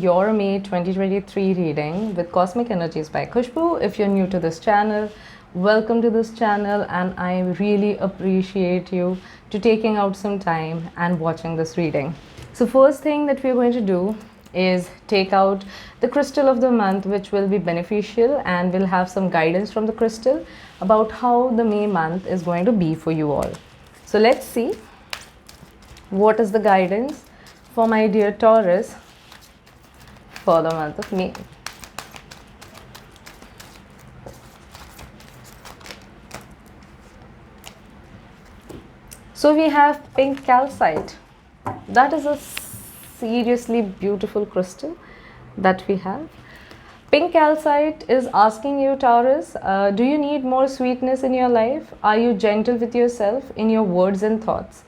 your May 2023 reading with Cosmic Energies by Khushboo. If you're new to this channel, welcome to this channel, and I really appreciate you to taking out some time and watching this reading. So first thing that we're going to do is take out the crystal of the month, which will be beneficial, and we'll have some guidance from the crystal about how the May month is going to be for you all. So let's see what is the guidance for my dear Taurus for the month of May. So we have pink calcite. That is a seriously beautiful crystal that we have. Pink calcite is asking you, Taurus, do you need more sweetness in your life? Are you gentle with yourself in your words and thoughts?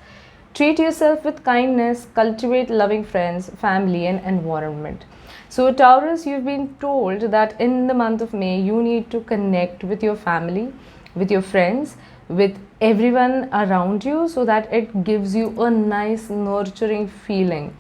Treat yourself with kindness, cultivate loving friends, family and environment. So Taurus, you've been told that in the month of May, you need to connect with your family, with your friends, with everyone around you, so that it gives you a nice nurturing feeling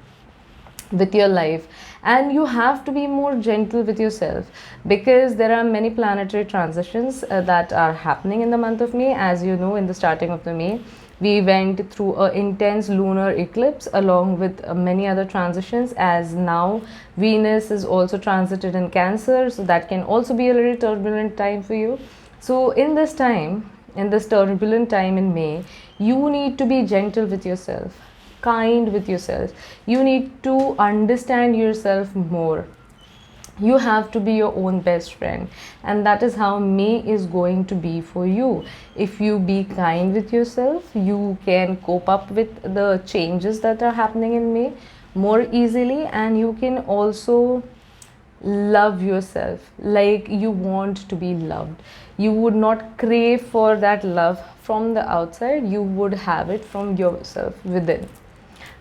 with your life. And you have to be more gentle with yourself, because there are many planetary transitions that are happening in the month of May. As you know, in the starting of the May, we went through an intense lunar eclipse along with many other transitions, as now Venus is also transited in Cancer, so that can also be a little turbulent time for you. So in this time, in this turbulent time in May, you need to be gentle with yourself, kind with yourself. You need to understand yourself more. You have to be your own best friend, and that is how May is going to be for you. If you be kind with yourself, you can cope up with the changes that are happening in May more easily, and you can also love yourself like you want to be loved. You would not crave for that love from the outside, you would have it from yourself within.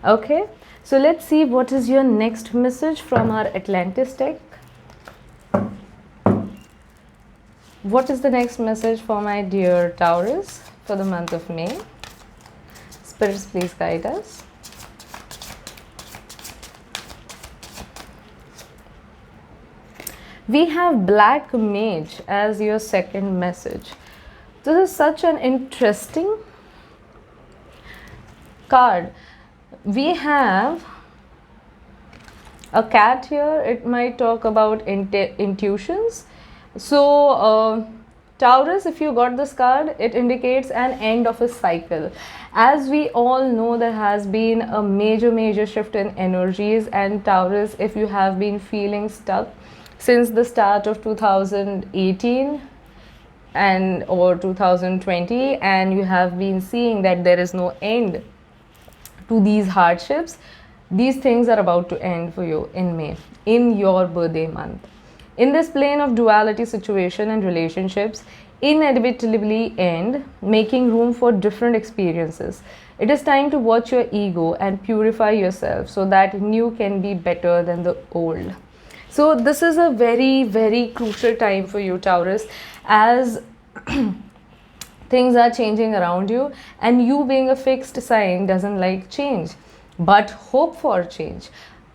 Okay, so let's see what is your next message from our Atlantis deck. What is the next message for my dear Taurus for the month of May? Spirits, please guide us. We have Black Mage as your second message. This is such an interesting card. We have a cat here. It might talk about intuitions. So Taurus, if you got this card, it indicates an end of a cycle. As we all know, there has been a major shift in energies, and Taurus, if you have been feeling stuck since the start of 2018 and or 2020, and you have been seeing that there is no end to these hardships, these things are about to end for you in May, in your birthday month. In this plane of duality, situation and relationships inevitably end, making room for different experiences. It is time to watch your ego and purify yourself so that new can be better than the old. So this is a very crucial time for you, Taurus, as things are changing around you, and you being a fixed sign doesn't like change but hope for change.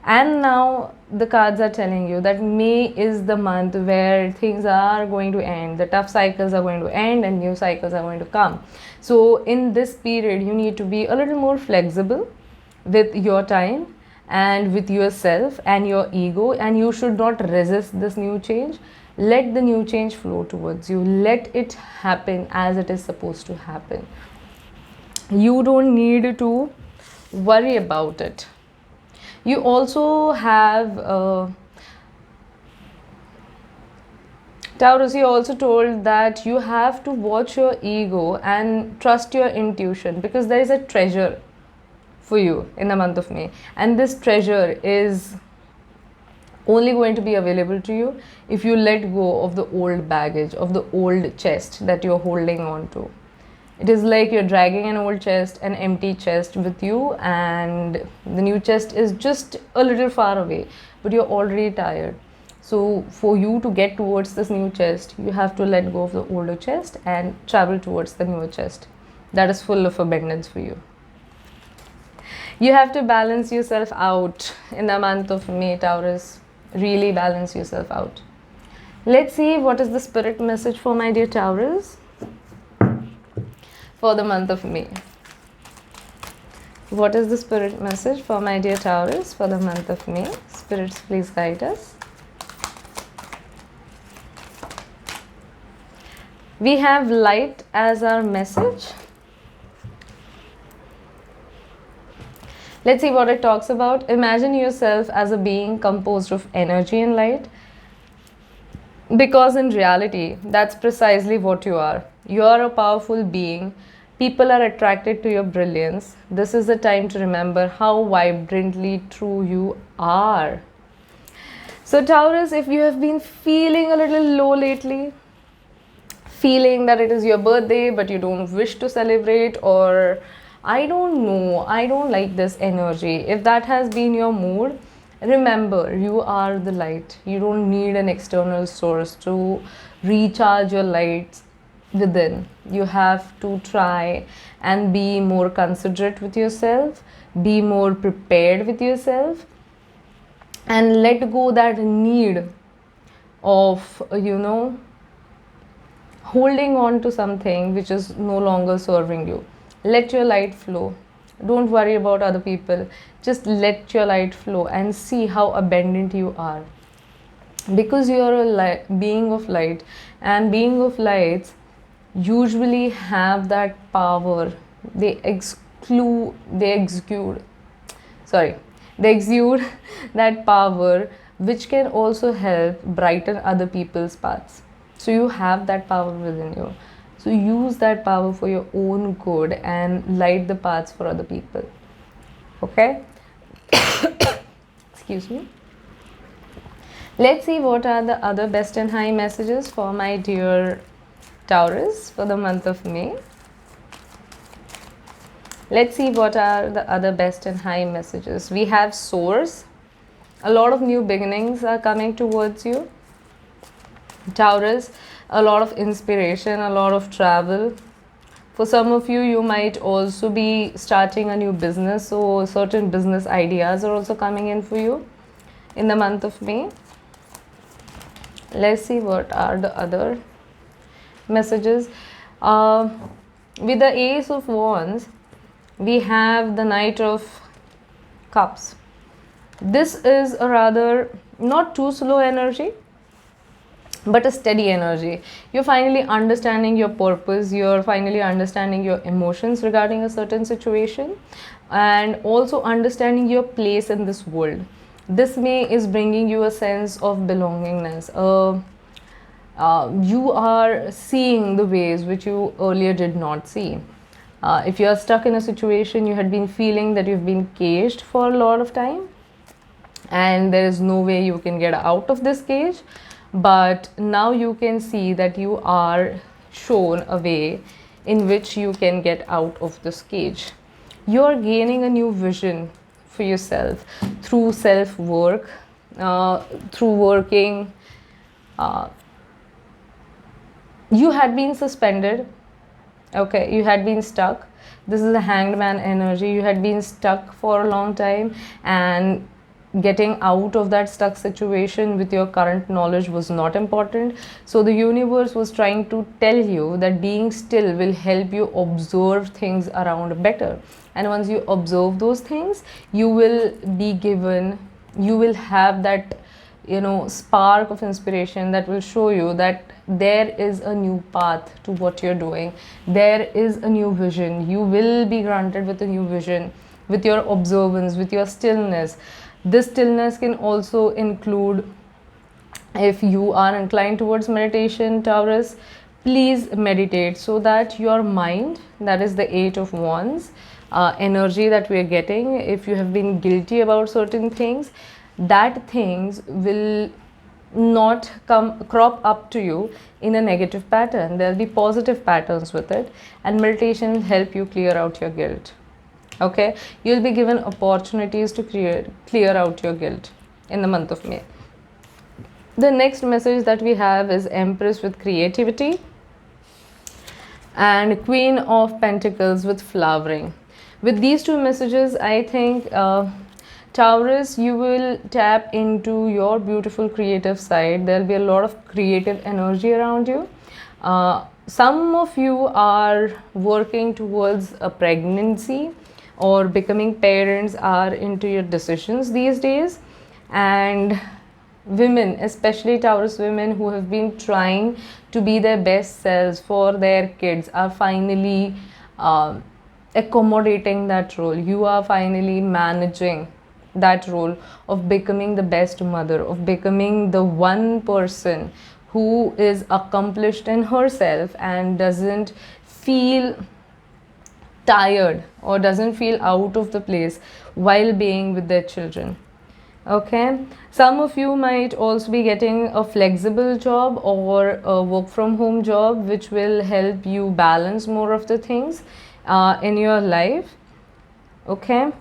And now the cards are telling you that May is the month where things are going to end, the tough cycles are going to end and new cycles are going to come. So in this period, you need to be a little more flexible with your time and with yourself and your ego, and you should not resist this new change. Let the new change flow towards you. Let it happen as it is supposed to happen. You don't need to worry about it. You also have Taurus, you also told that you have to watch your ego and trust your intuition, because there is a treasure for you in the month of May, and this treasure is only going to be available to you if you let go of the old baggage, of the old chest that you're holding on to. It is like you're dragging an old chest, an empty chest with you, and the new chest is just a little far away, but you're already tired. So for you to get towards this new chest, you have to let go of the older chest and travel towards the newer chest that is full of abundance for you. You have to balance yourself out in the month of May, Taurus. really balance yourself out. Let's see what is the spirit message for my dear Taurus for the month of May. What is the spirit message for my dear Taurus for the month of May? Spirits, please guide us. We have light as our message. Let's see what it talks about. Imagine yourself as a being composed of energy and light. Because in reality, that's precisely what you are. You are a powerful being. People are attracted to your brilliance. This is the time to remember how vibrantly true you are. So Taurus, if you have been feeling a little low lately, feeling that it is your birthday but you don't wish to celebrate, or I don't know, I don't like this energy, if that has been your mood, remember, you are the light. You don't need an external source to recharge your lights within. You have to try and be more considerate with yourself, be more prepared with yourself, and let go that need of, holding on to something which is no longer serving you. Let your light flow. Don't worry about other people. Just let your light flow and see how abundant you are. Because you are a being of light, and being of lights usually have that power. They exude that power, which can also help brighten other people's paths. So you have that power within you. So use that power for your own good and light the paths for other people. Okay? Excuse me. Let's see what are the other best and high messages for my dear Taurus for the month of May. Let's see what are the other best and high messages. We have Source. A lot of new beginnings are coming towards you. Taurus, a lot of inspiration, a lot of travel. For some of you, you might also be starting a new business, so certain business ideas are also coming in for you in the month of May. Let's see what are the other messages. With the Ace of Wands, we have the Knight of Cups. This is a rather not too slow energy, but a steady energy. You're finally understanding your purpose, you're finally understanding your emotions regarding a certain situation, and also understanding your place in this world. This May is bringing you a sense of belongingness. You are seeing the ways which you earlier did not see. If you are stuck in a situation, you had been feeling that you've been caged for a lot of time and there is no way you can get out of this cage, but now you can see that you are shown a way in which you can get out of this cage. You're gaining a new vision for yourself through self-work, through working. You had been suspended, okay, you had been stuck. This is a Hanged Man energy. You had been stuck for a long time, and getting out of that stuck situation with your current knowledge was not important. So the universe was trying to tell you that being still will help you observe things around better, and once you observe those things, you will be given, you will have that spark of inspiration that will show you that there is a new path to what you're doing. There is a new vision. You will be granted with a new vision, with your observance, with your stillness. This stillness can also include, if you are inclined towards meditation, Taurus, please meditate so that your mind, that is the Eight of Wands energy that we are getting, if you have been guilty about certain things, that things will not crop up to you in a negative pattern. There will be positive patterns with it, and meditation will help you clear out your guilt. Okay, you'll be given opportunities to clear out your guilt in the month of May. The next message that we have is Empress with creativity and Queen of Pentacles with flowering. With these two messages, I think Taurus, you will tap into your beautiful creative side. There'll be a lot of creative energy around you. Some of you are working towards a pregnancy or becoming parents, are into your decisions these days. And women, especially Taurus women who have been trying to be their best selves for their kids, are finally accommodating that role. You are finally managing that role of becoming the best mother, of becoming the one person who is accomplished in herself and doesn't feel tired or doesn't feel out of the place while being with their children. Okay, some of you might also be getting a flexible job or a work from home job, which will help you balance more of the things in your life. Okay,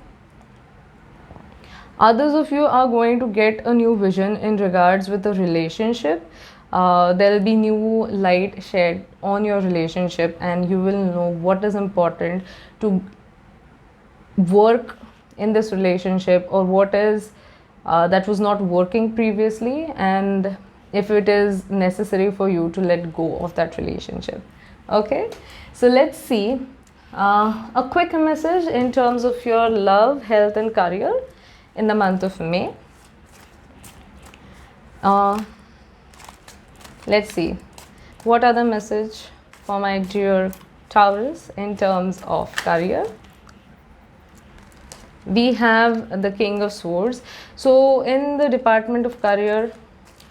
others of you are going to get a new vision in regards with the relationship. There'll be new light shed on your relationship, and you will know what is important to work in this relationship, or what is that was not working previously, and if it is necessary for you to let go of that relationship. Okay, so let's see a quick message in terms of your love, health and career in the month of May. Let's see what are the message for my dear Taurus in terms of career. We have the King of Swords. So in the department of career,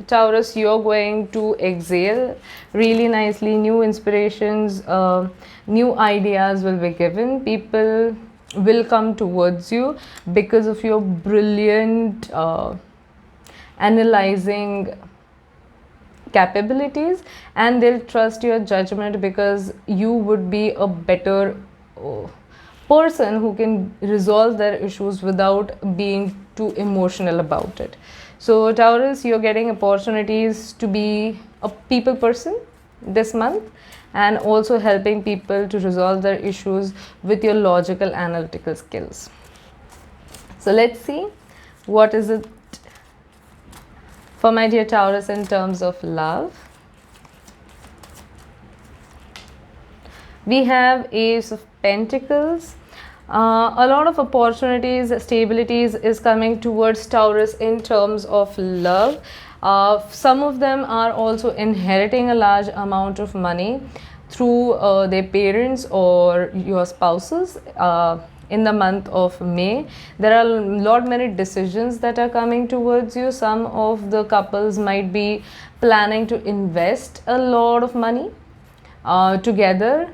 Taurus, you're going to exhale really nicely. New inspirations, new ideas will be given. People will come towards you because of your brilliant analyzing capabilities, and they'll trust your judgment because you would be a better person who can resolve their issues without being too emotional about it. So Taurus, you're getting opportunities to be a people person this month, and also helping people to resolve their issues with your logical analytical skills. So let's see what is it for my dear Taurus in terms of love. We have Ace of Pentacles. A lot of opportunities, stabilities is coming towards Taurus in terms of love. Some of them are also inheriting a large amount of money through their parents or your spouses. In the month of May, there are many decisions that are coming towards you. Some of the couples might be planning to invest a lot of money together.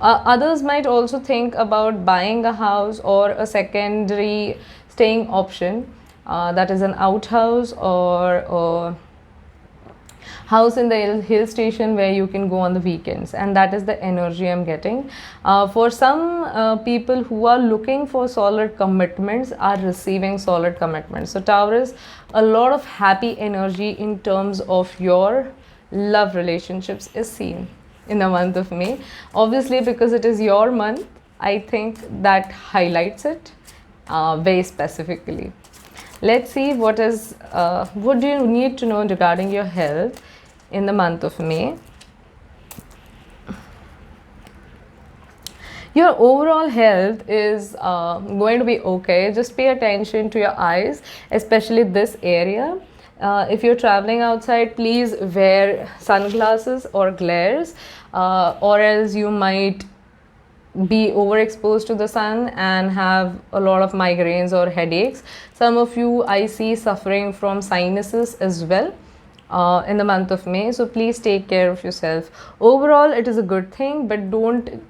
Others might also think about buying a house or a secondary staying option, that is an outhouse or a house in the hill station where you can go on the weekends, and that is the energy I'm getting. For some people who are looking for solid commitments are receiving solid commitments. So Taurus, a lot of happy energy in terms of your love relationships is seen in the month of May. Obviously, because it is your month, I think that highlights it very specifically. Let's see what do you need to know regarding your health in the month of May. Your overall health is going to be okay. Just pay attention to your eyes, especially this area. If you're traveling outside, please wear sunglasses or glares, or else you might be overexposed to the sun and have a lot of migraines or headaches. Some of you I see suffering from sinuses as well in the month of May, so please take care of yourself. Overall, it is a good thing, but don't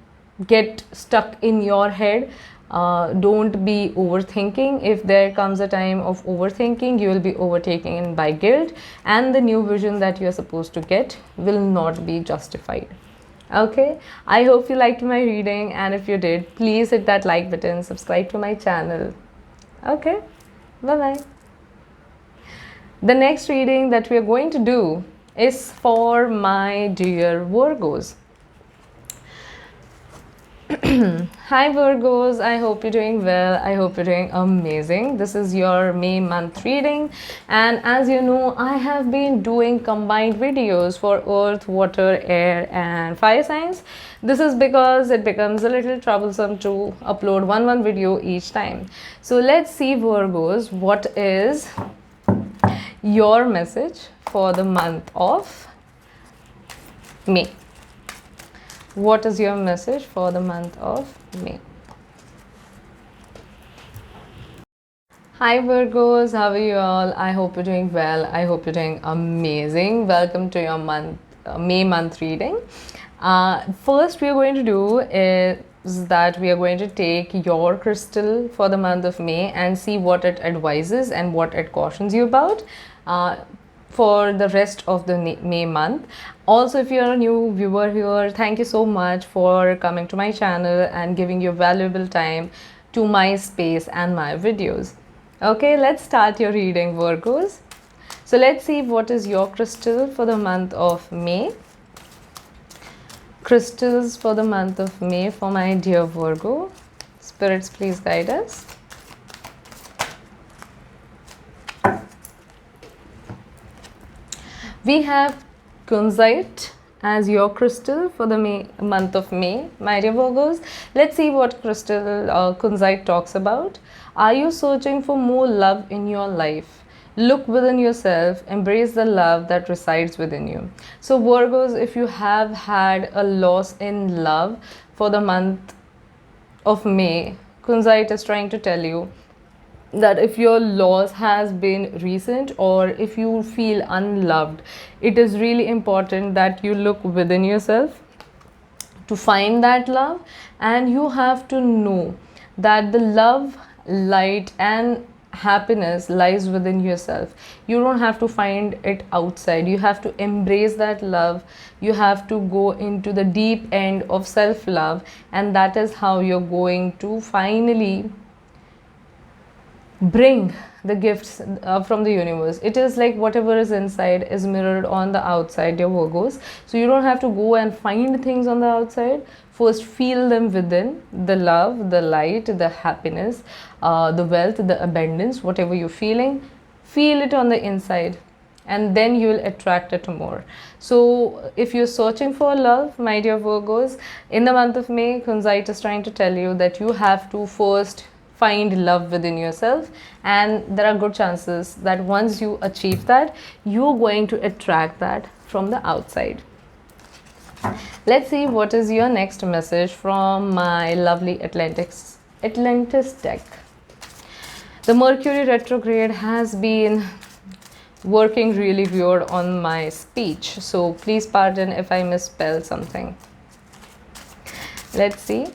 get stuck in your head. Don't be overthinking. If there comes a time of overthinking, you will be overtaken by guilt, and the new vision that you are supposed to get will not be justified. Okay, I hope you liked my reading, and if you did, please hit that like button, subscribe to my channel. Okay, bye bye. The next reading that we are going to do is for my dear Virgos. Hi Virgos, I hope you're doing well. I hope you're doing amazing. This is your May month reading, and as you know, I have been doing combined videos for earth, water, air and fire signs. This is because it becomes a little troublesome to upload one video each time. So let's see Virgos, what is your message for the month of May? What is your message for the month of May? Hi Virgos, how are you all? I hope you're doing well. I hope you're doing amazing. Welcome to your May month reading. First we are going to do is that we are going to take your crystal for the month of May and see what it advises and what it cautions you about for the rest of the May month. Also, if you're a new viewer here, thank you so much for coming to my channel and giving your valuable time to my space and my videos. Okay, let's start your reading, Virgos. So let's see what is your crystal for the month of May. Crystals for the month of May for my dear Virgo. Spirits, please guide us. We have kunzite as your crystal for the month of May, my dear Virgos. Let's see what crystal kunzite talks about. Are you searching for more love in your life? Look within yourself, embrace the love that resides within you. So Virgos, if you have had a loss in love for the month of May, kunzite is trying to tell you that if your loss has been recent or if you feel unloved, it is really important that you look within yourself to find that love, and you have to know that the love, light and happiness lies within yourself. You don't have to find it outside. You have to embrace that love. You have to go into the deep end of self-love, and that is how you're going to finally bring the gifts from the universe. It is like whatever is inside is mirrored on the outside, your Virgos. So you don't have to go and find things on the outside. First feel them within, the love, the light, the happiness, the wealth, the abundance, whatever you're feeling, feel it on the inside, and then you will attract it more. So if you're searching for love, my dear Virgos, in the month of May, kunzite is trying to tell you that you have to first find love within yourself, and there are good chances that once you achieve that, you're going to attract that from the outside. Let's see what is your next message from my lovely Atlantis deck. The Mercury retrograde has been working really weird on my speech, so please pardon if I misspell something. Let's see.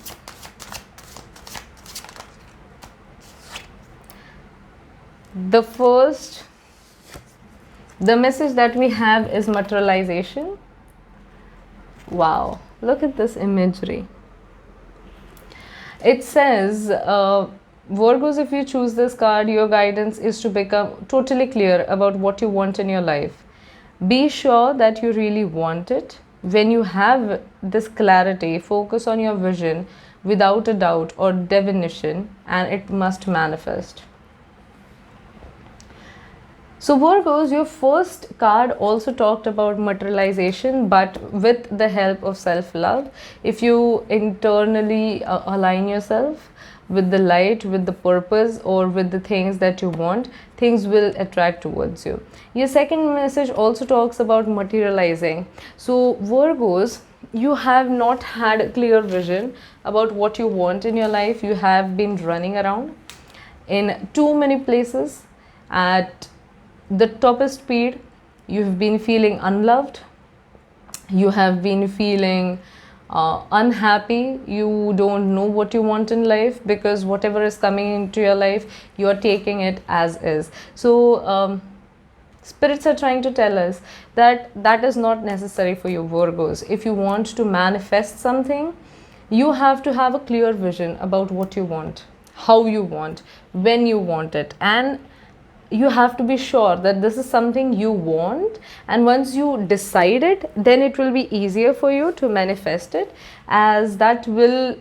The message that we have is materialization. Wow, look at this imagery. It says, Virgos, if you choose this card, your guidance is to become totally clear about what you want in your life. Be sure that you really want it. When you have this clarity, focus on your vision without a doubt or divination, and it must manifest. So Virgos, your first card also talked about materialization, but with the help of self-love. If you internally align yourself with the light, with the purpose, or with the things that you want, things will attract towards you. Your second message also talks about materializing. So Virgos, you have not had a clear vision about what you want in your life. You have been running around in too many places at the topest speed. You've been feeling unloved, you have been feeling unhappy, you don't know what you want in life, because whatever is coming into your life, you are taking it as is. So spirits are trying to tell us that that is not necessary for you, Virgos. If you want to manifest something, you have to have a clear vision about what you want, how you want, when you want it, and you have to be sure that this is something you want, and once you decide it, then it will be easier for you to manifest it, as that will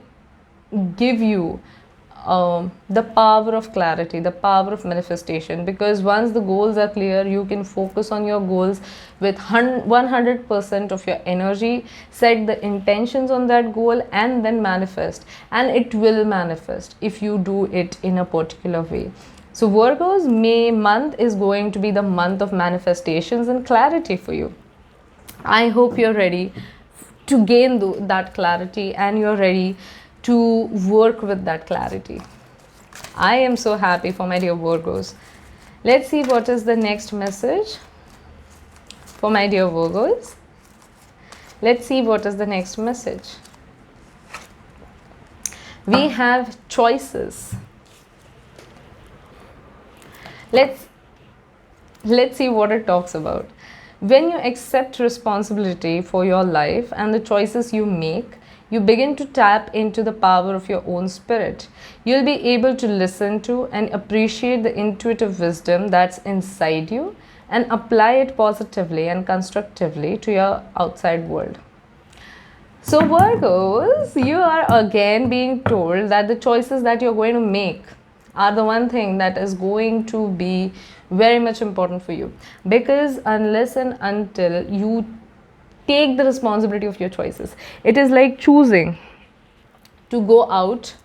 give you the power of clarity, the power of manifestation, because once the goals are clear, you can focus on your goals with 100% of your energy, set the intentions on that goal, and then manifest. And it will manifest if you do it in a particular way. So Virgo's May month is going to be the month of manifestations and clarity for you. I hope you're ready to gain that clarity, and you're ready to work with that clarity. I am so happy for my dear Virgos. Let's see what is the next message for my dear Virgos. Let's see what is the next message. We have choices. Let's see what it talks about. When you accept responsibility for your life and the choices you make, you begin to tap into the power of your own spirit. You'll be able to listen to and appreciate the intuitive wisdom that's inside you and apply it positively and constructively to your outside world. So Virgos, you are again being told that the choices that you're going to make are the one thing that is going to be very much important for you, because unless and until you take the responsibility of your choices, it is like choosing to go out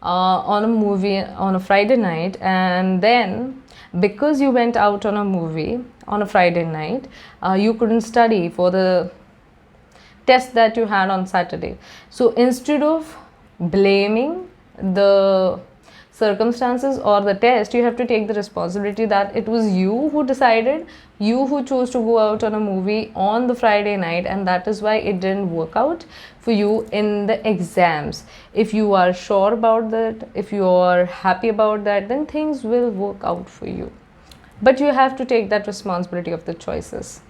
on a movie on a Friday night, and then because you went out on a movie on a Friday night, you couldn't study for the test that you had on Saturday. So instead of blaming the circumstances or the test, you have to take the responsibility that it was you who decided, you who chose to go out on a movie on the Friday night, and that is why it didn't work out for you in the exams. If you are sure about that, if you are happy about that, then things will work out for you. But you have to take that responsibility of the choices,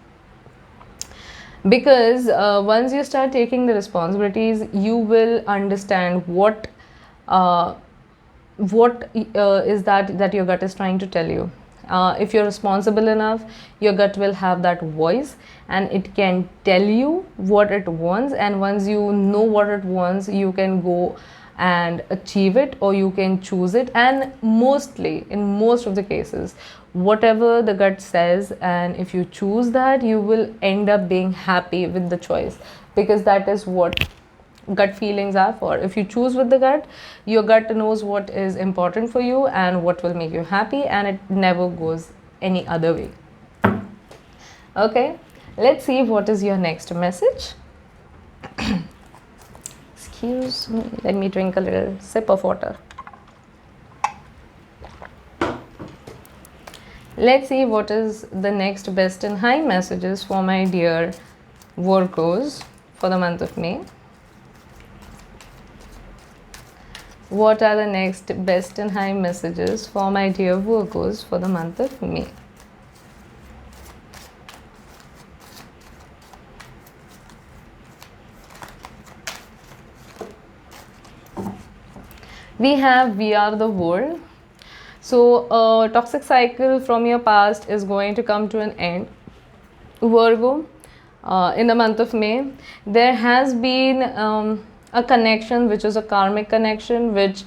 because once you start taking the responsibilities, you will understand what is that your gut is trying to tell you. If you're responsible enough, your gut will have that voice and it can tell you what it wants, and once you know what it wants, you can go and achieve it, or you can choose it. And mostly, in most of the cases, whatever the gut says, and if you choose that, you will end up being happy with the choice, because that is what gut feelings are for. If you choose with the gut, your gut knows what is important for you and what will make you happy, and it never goes any other way. Okay, let's see what is your next message. Excuse me, let me drink a little sip of water. Let's see what is the next best and high messages for my dear Virgos for the month of May. What are the next best and high messages for my dear Virgos for the month of May? We are the world. So a toxic cycle from your past is going to come to an end, Virgo. In the month of May, there has been a connection which is a karmic connection, which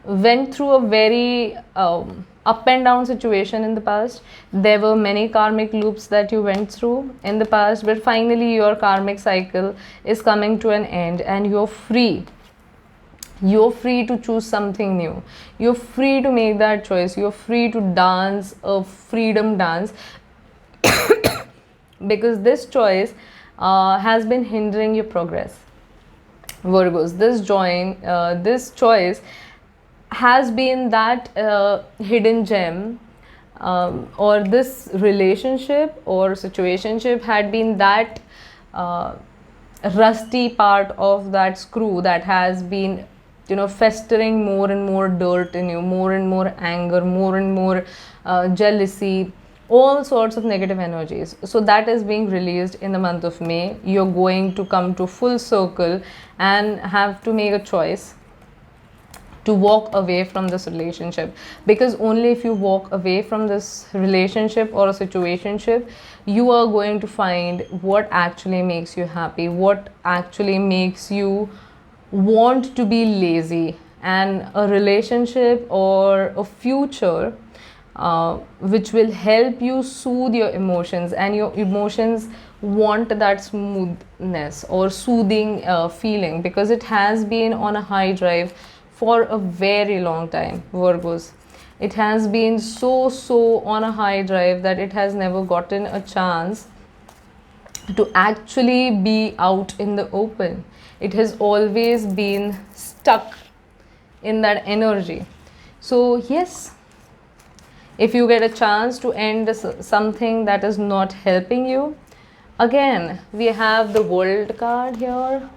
went through a very up and down situation in the past. There were many karmic loops that you went through in the past, but finally your karmic cycle is coming to an end, and you're free. You're free to choose something new. You're free to make that choice. You're free to dance a freedom dance because this choice has been hindering your progress, Virgos. This choice has been that hidden gem, or this relationship or situationship had been that rusty part of that screw that has been festering more and more dirt in you, more and more anger, more and more jealousy, all sorts of negative energies. So that is being released in the month of May. You're going to come to full circle and have to make a choice to walk away from this relationship, because only if you walk away from this relationship or a situationship, you are going to find what actually makes you happy, what actually makes you want to be lazy, and a relationship or a future which will help you soothe your emotions, and your emotions want that smoothness or soothing feeling, because it has been on a high drive for a very long time, Virgos. It has been so on a high drive that it has never gotten a chance to actually be out in the open. It has always been stuck in that energy. So yes, if you get a chance to end something that is not helping you, again we have the World card here.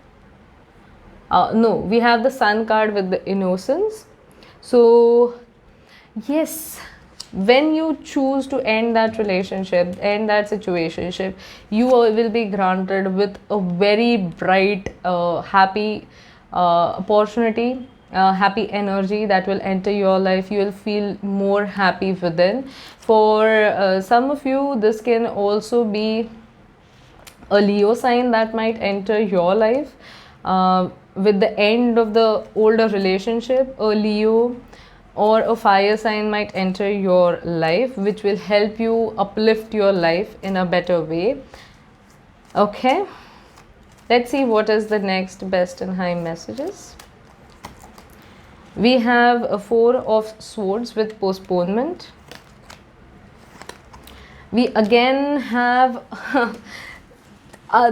No, we have the Sun card with the innocence. So yes, when you choose to end that relationship, end that situationship, you will be granted with a very bright, happy opportunity, happy energy that will enter your life. You will feel more happy within. For some of you, this can also be a Leo sign that might enter your life. With the end of the older relationship, a Leo or a fire sign might enter your life, which will help you uplift your life in a better way. Okay, let's see what is the next best and high messages. We have a Four of Swords with postponement. We again have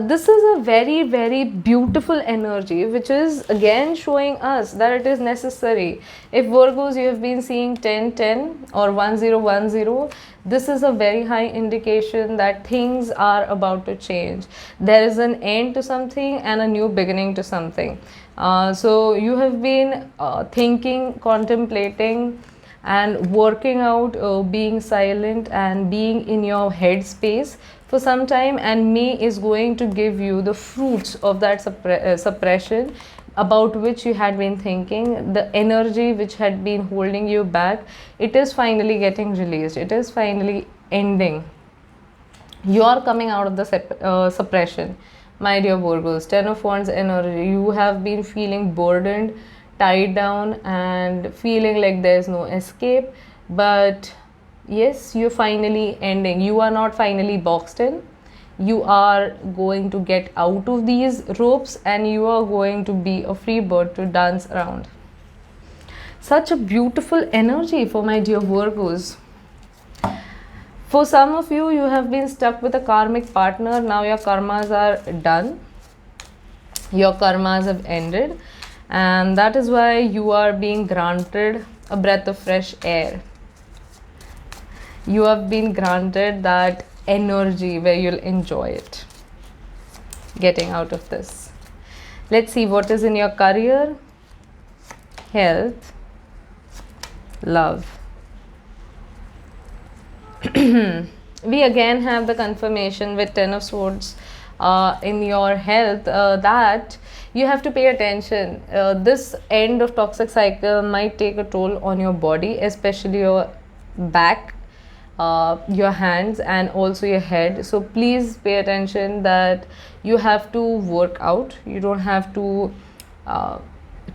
this is a very beautiful energy, which is again showing us that it is necessary. If Virgos, you have been seeing 1010 or 1010, this is a very high indication that things are about to change. There is an end to something and a new beginning to something. So you have been thinking, contemplating and working out, being silent and being in your head space for some time, and May is going to give you the fruits of that suppression about which you had been thinking. The energy which had been holding you back, it is finally getting released. It is finally ending. You are coming out of the suppression, my dear Virgos. Ten of Wands energy. You have been feeling burdened, tied down and feeling like there is no escape, but yes, you're finally ending. You are not finally boxed in. You are going to get out of these ropes and you are going to be a free bird to dance around. Such a beautiful energy for my dear Virgos. For some of you, you have been stuck with a karmic partner. Now your karmas are done. Your karmas have ended, and that is why you are being granted a breath of fresh air. You have been granted that energy where you'll enjoy it, getting out of this. Let's see what is in your career, health, love. We again have the confirmation with Ten of Swords in your health that you have to pay attention. This end of toxic cycle might take a toll on your body, especially your back, your hands and also your head. So please pay attention that you have to work out. You don't have to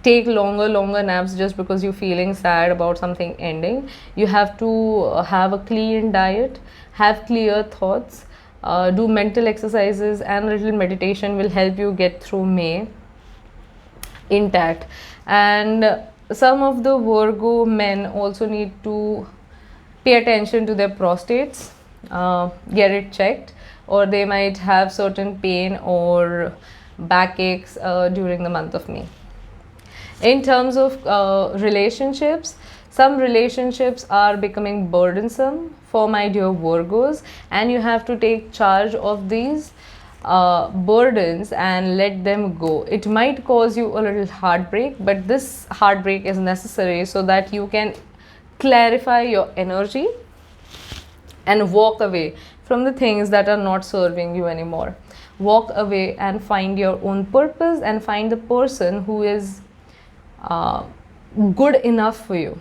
take longer naps just because you're feeling sad about something ending. You have to have a clean diet, have clear thoughts, do mental exercises, and a little meditation will help you get through May intact. And some of the Virgo men also need to pay attention to their prostates, get it checked, or they might have certain pain or backaches during the month of May. In terms of relationships, some relationships are becoming burdensome for my dear Virgos, and you have to take charge of these burdens and let them go. It might cause you a little heartbreak, but this heartbreak is necessary so that you can clarify your energy and walk away from the things that are not serving you anymore. Walk away and find your own purpose and find the person who is good enough for you.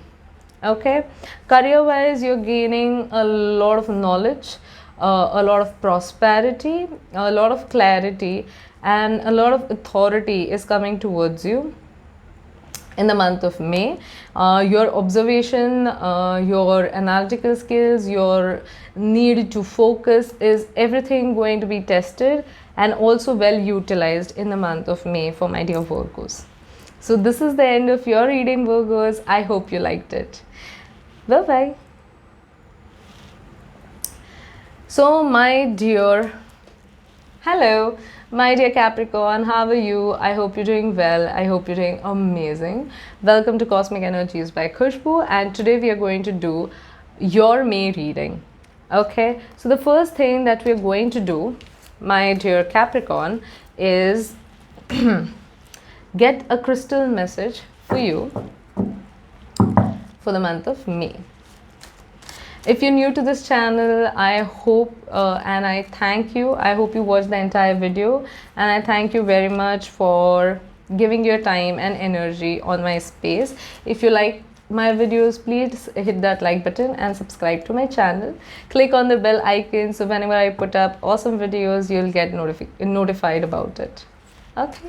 Okay, career wise, you're gaining a lot of knowledge, a lot of prosperity, a lot of clarity, and a lot of authority is coming towards you in the month of May. Your observation, your analytical skills, your need to focus is everything going to be tested and also well utilized in the month of May for my dear Virgos. So this is the end of your reading, Virgos. I hope you liked it. Bye bye. So my dear, hello, my dear Capricorn, how are you? I hope you're doing well. I hope you're doing amazing. Welcome to Cosmic Energies by Khushboo, and today we are going to do your May reading. Okay, so the first thing that we're going to do, my dear Capricorn, is get a crystal message for you for the month of May. If you're new to this channel, I hope and I thank you. I hope you watched the entire video, and I thank you very much for giving your time and energy on my space. If you like my videos, please hit that like button and subscribe to my channel. Click on the bell icon so whenever I put up awesome videos, you'll get notified about it. Okay.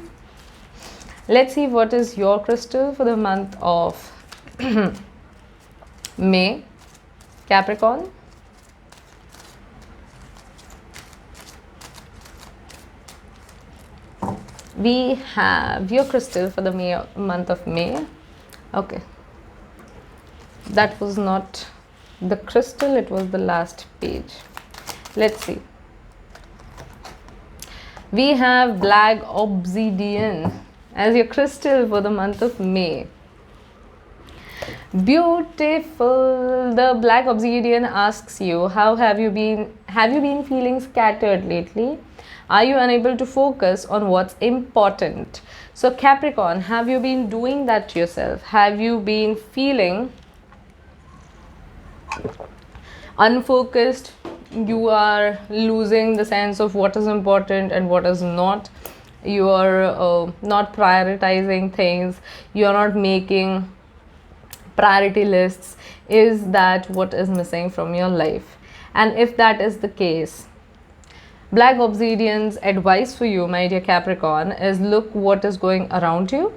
Let's see what is your crystal for the month of May, Capricorn. We have your crystal for the month of May. Okay, that was not the crystal, it was the last page. Let's see. We have black obsidian as your crystal for the month of May. Beautiful. The black obsidian asks you, how have you been feeling scattered lately? Are you unable to focus on what's important? So Capricorn, have you been doing that to yourself? Have you been feeling unfocused? You are losing the sense of what is important and what is not. You are not prioritizing things. You are not making priority lists. Is that what is missing from your life? And if that is the case, black obsidian's advice for you, my dear Capricorn, is look what is going around you,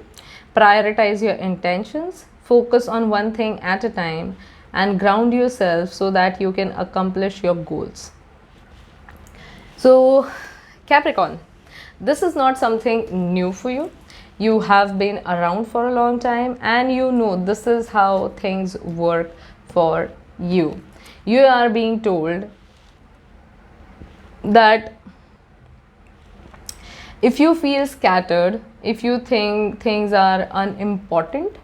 prioritize your intentions, focus on one thing at a time, and ground yourself so that you can accomplish your goals. So Capricorn, this is not something new for you. You have been around for a long time and you know this is how things work for you. You are being told that if you feel scattered, if you think things are unimportant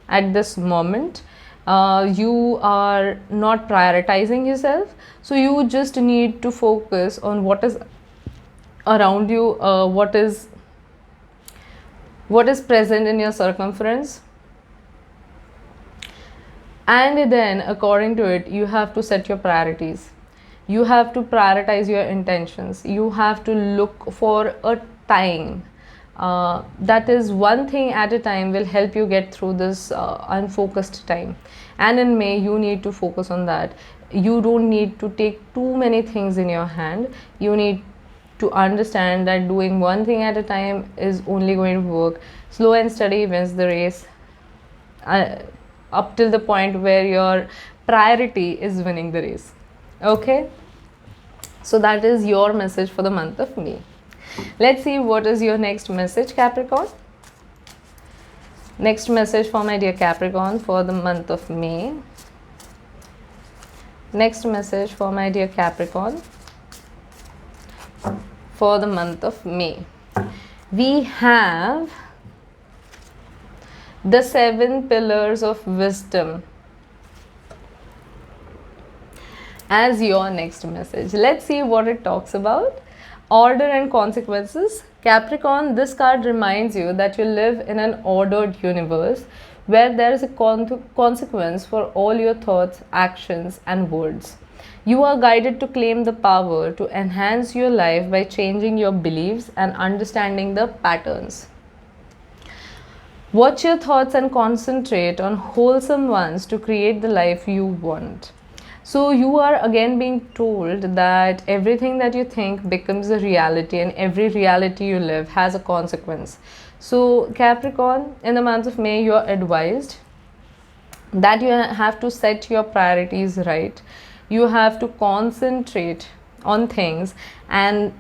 at this moment, you are not prioritizing yourself, so you just need to focus on what is around you, what is present in your circumference, and then according to it you have to set your priorities. You have to prioritize your intentions. You have to look for a time that is one thing at a time will help you get through this unfocused time. And in May you need to focus on that. You don't need to take too many things in your hand. You need to understand that doing one thing at a time is only going to work. Slow and steady wins the race, up till the point where your priority is winning the race. Okay, so that is your message for the month of May. Let's see what is your next message, Capricorn. Next message for my dear Capricorn for the month of May. Next message for my dear Capricorn for the month of May. We have the 7 pillars of wisdom as your next message. Let's see what it talks about. Order and consequences. Capricorn, this card reminds you that you live in an ordered universe where there is a consequence for all your thoughts, actions, and words. You are guided to claim the power to enhance your life by changing your beliefs and understanding the patterns. Watch your thoughts and concentrate on wholesome ones to create the life you want. So you are again being told that everything that you think becomes a reality, and every reality you live has a consequence. So Capricorn, in the month of May, you are advised that you have to set your priorities right. You have to concentrate on things, and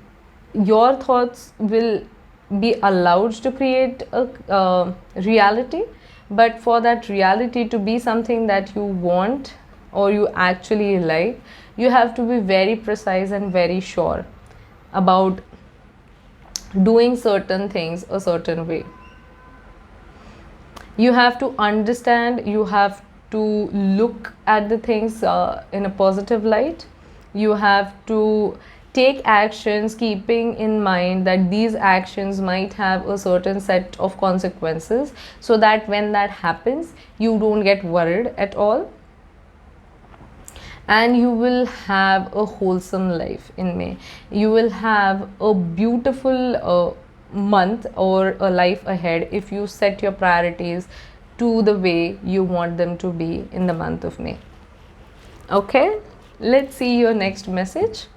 your thoughts will be allowed to create a reality. But for that reality to be something that you want or you actually like, you have to be very precise and very sure about doing certain things a certain way. You have to understand, you have to look at the things in a positive light. You have to take actions keeping in mind that these actions might have a certain set of consequences, so that when that happens, you don't get worried at all, and you will have a wholesome life in May. You will have a beautiful month or a life ahead if you set your priorities to the way you want them to be in the month of May. Okay, let's see your next message.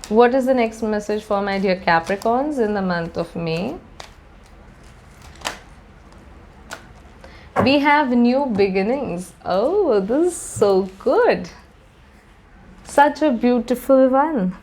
What is the next message for my dear Capricorns in the month of May? We have new beginnings. Oh, this is so good. Such a beautiful one.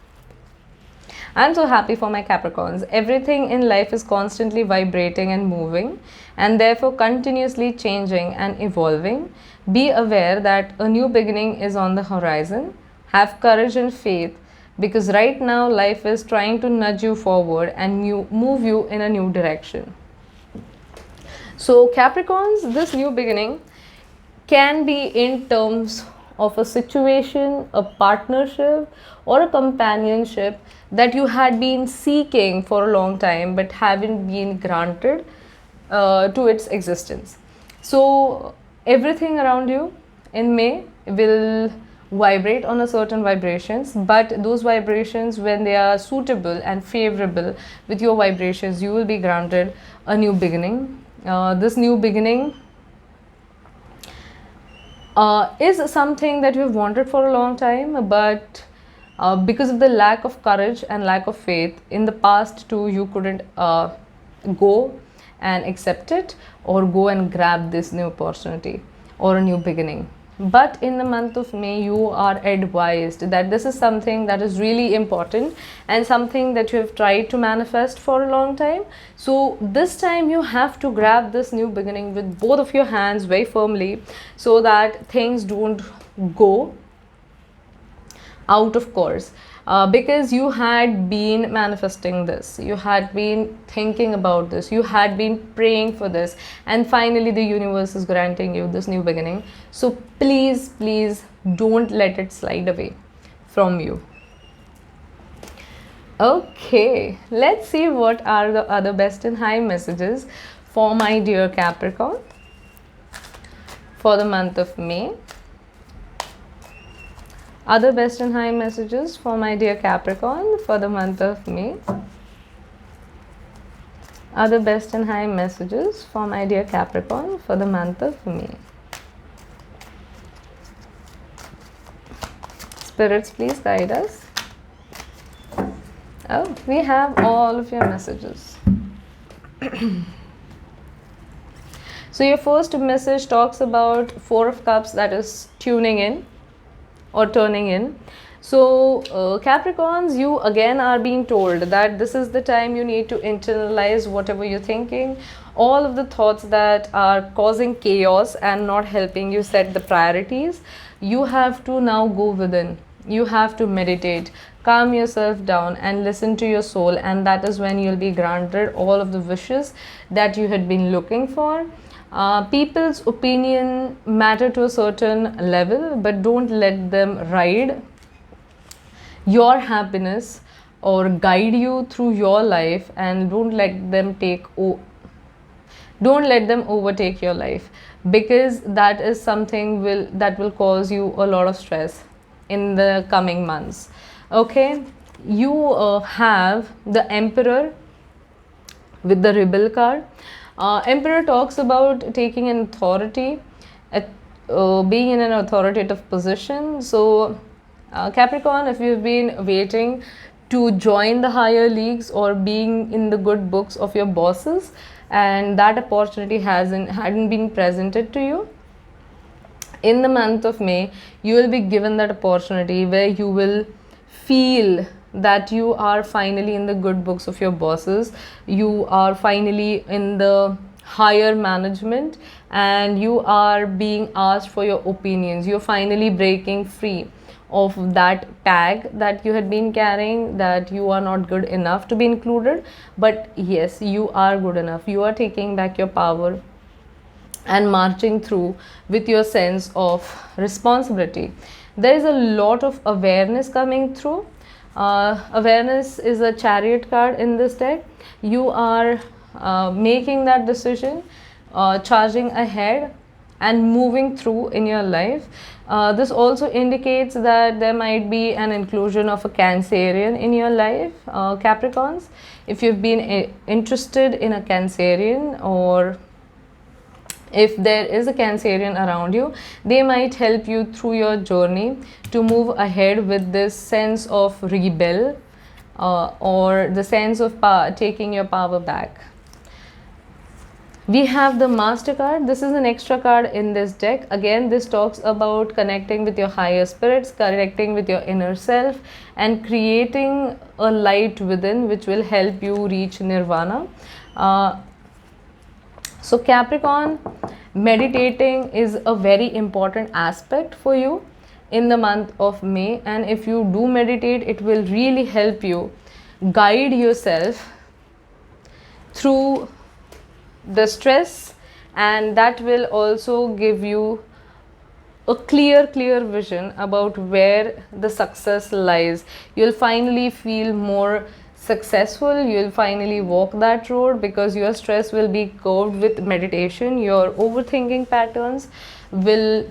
I'm so happy for my Capricorns. Everything in life is constantly vibrating and moving, and therefore continuously changing and evolving. Be aware that a new beginning is on the horizon. Have courage and faith, because right now life is trying to nudge you forward and move you in a new direction. So Capricorns, this new beginning can be in terms of a situation, a partnership, or a companionship that you had been seeking for a long time but haven't been granted to its existence. So everything around you in May will vibrate on a certain vibrations, but those vibrations, when they are suitable and favorable with your vibrations, you will be granted a new beginning. This new beginning is something that you've wanted for a long time, but because of the lack of courage and lack of faith in the past too, you couldn't go and accept it or go and grab this new opportunity or a new beginning. But in the month of May, you are advised that this is something that is really important and something that you have tried to manifest for a long time. So this time you have to grab this new beginning with both of your hands very firmly, so that things don't go out of course. Because you had been manifesting this, you had been thinking about this, you had been praying for this, and finally the universe is granting you this new beginning. So please, please don't let it slide away from you. Okay, let's see what are the other best and high messages for my dear Capricorn for the month of May. Other best and high messages for my dear Capricorn for the month of May. Other best and high messages for my dear Capricorn for the month of May. Spirits, please guide us. Oh, we have all of your messages. So your first message talks about Four of Cups, that is tuning in or turning in. So Capricorns, you again are being told that this is the time you need to internalize whatever you're thinking, all of the thoughts that are causing chaos and not helping you set the priorities. You have to now go within. You have to meditate, calm yourself down and listen to your soul, and that is when you'll be granted all of the wishes that you had been looking for. People's opinion matter to a certain level, but don't let them ride your happiness or guide you through your life, and don't let them overtake your life, because that is something that will cause you a lot of stress in the coming months. Okay, you have the Emperor with the Rebel card. Emperor talks about taking an authority, being in an authoritative position. So Capricorn, if you've been waiting to join the higher leagues or being in the good books of your bosses, and that opportunity hadn't been presented to you, in the month of May, you will be given that opportunity where you will feel that you are finally in the good books of your bosses, you are finally in the higher management, and you are being asked for your opinions. You're finally breaking free of that tag that you had been carrying, that you are not good enough to be included. But yes, you are good enough. You are taking back your power and marching through with your sense of responsibility. There is a lot of awareness coming through. Awareness is a chariot card in this deck. You are making that decision, charging ahead and moving through in your life. This also indicates that there might be an inclusion of a Cancerian in your life, Capricorns. If you've been interested in a Cancerian, or if there is a Cancerian around you, they might help you through your journey to move ahead with this sense of rebel, or the sense of taking your power back. We have the Master card. This is an extra card in this deck. Again, this talks about connecting with your higher spirits, connecting with your inner self, and creating a light within which will help you reach nirvana. So Capricorn, meditating is a very important aspect for you in the month of May, and if you do meditate, it will really help you guide yourself through the stress, and that will also give you a clear vision about where the success lies. You'll finally feel more successful. You'll finally walk that road because your stress will be curbed with meditation. Your overthinking patterns will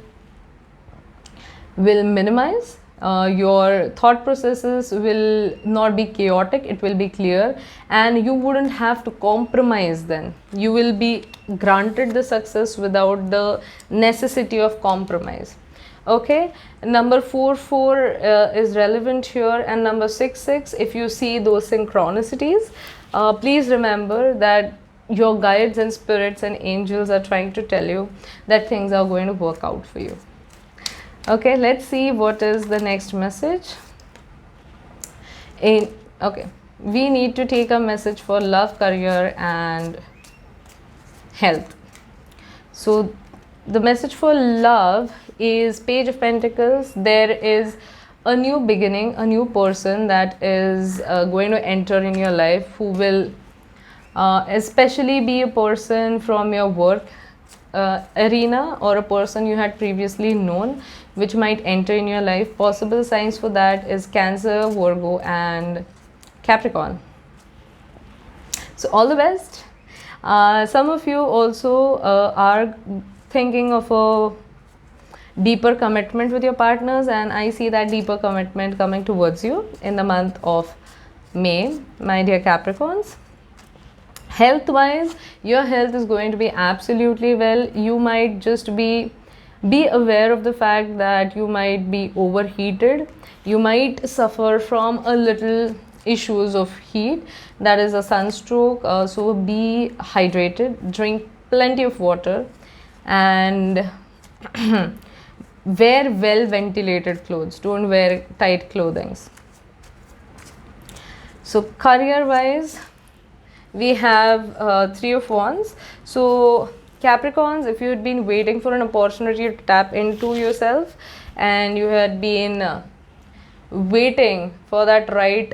minimize. Your thought processes will not be chaotic, it will be clear, and you wouldn't have to compromise. Then you will be granted the success without the necessity of compromise. Okay, number 4 is relevant here, and number 6 if you see those synchronicities, please remember that your guides and spirits and angels are trying to tell you that things are going to work out for you. Okay, let's see what is the next message. Okay, we need to take a message for love, career and health. So the message for love is Page of Pentacles. There is a new beginning, a new person that is going to enter in your life, who will especially be a person from your work arena, or a person you had previously known, which might enter in your life. Possible signs for that is Cancer, Virgo and Capricorn. So all the best. Some of you also are thinking of a deeper commitment with your partners, and I see that deeper commitment coming towards you in the month of May, my dear Capricorns. Health wise, your health is going to be absolutely well. You might just be aware of the fact that you might be overheated. You might suffer from a little issues of heat, that is a sunstroke. So be hydrated, drink plenty of water, and wear well ventilated clothes. Don't wear tight clothing. So career wise, we have 3 of Wands. So Capricorns, if you had been waiting for an opportunity to tap into yourself, and you had been waiting for that right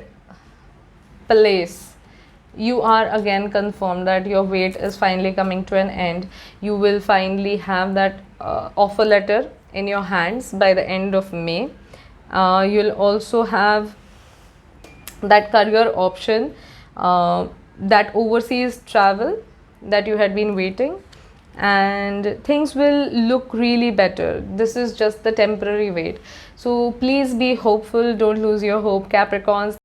place, you are again confirmed that your wait is finally coming to an end. You will finally have that offer letter in your hands by the end of May. You'll also have that career option, that overseas travel that you had been waiting, and things will look really better. This is just the temporary wait. So please be hopeful, don't lose your hope, Capricorns.